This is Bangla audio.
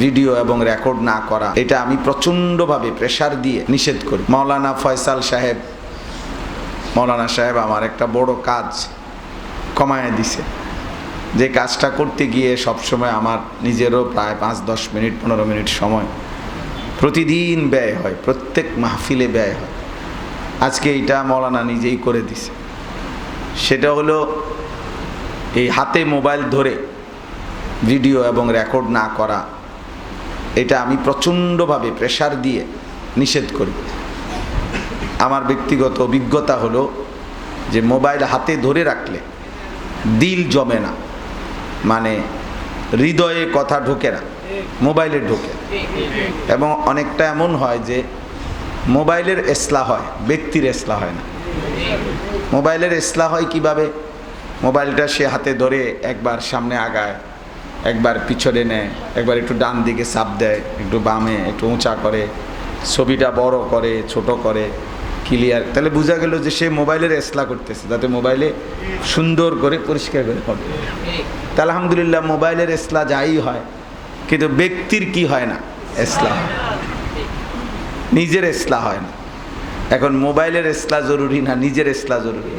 ভিডিও এবং রেকর্ড না করা, এটা আমি প্রচণ্ডভাবে প্রেসার দিয়ে নিষেধ করি। মাওলানা ফয়সাল সাহেব, মাওলানা সাহেব আমার একটা বড় কাজ কমায় দিছে, যে কাজটা করতে গিয়ে সবসময় আমার নিজেরও প্রায় 5-10 মিনিট 15 মিনিট সময় প্রতিদিন ব্যয় হয়, প্রত্যেক মাহফিলে ব্যয় হয়। আজকে এইটা মাওলানা নিজেই করে দিছে। সেটা হলো এই হাতে মোবাইল ধরে ভিডিও এবং রেকর্ড না করা, এটা আমি প্রচণ্ডভাবে প্রেসার দিয়ে নিষেধ করি। আমার ব্যক্তিগত অভিজ্ঞতা হলো যে মোবাইল হাতে ধরে রাখলে দিল জমে না, মানে হৃদয়ে কথা ঢোকে না, মোবাইলে ঢোকে। এবং অনেকটা এমন হয় যে মোবাইলের ইসলাহ হয়, ব্যক্তির ইসলাহ হয় না। মোবাইলের ইসলাহ হয় কিভাবে? মোবাইলটা সে হাতে ধরে একবার সামনে আগায়, একবার পিছনে নেয়, একবার একটু ডান দিকে চাপ দেয়, একটু বামে, একটু উঁচা করে, ছবিটা বড় করে, ছোট করে, ক্লিয়ার। তাহলে বোঝা গেল যে সে মোবাইলের ইসলাহ করতেছে, যাতে মোবাইলে সুন্দর করে পরিষ্কার করে হবে। তা আলহামদুলিল্লাহ, মোবাইলের ইসলাহ যাই হয়, কিন্তু ব্যক্তির কি হয় না? ইসলাহ, নিজের ইসলাহ হয় না। এখন মোবাইলের ইসলাহ জরুরি না নিজের ইসলাহ জরুরি?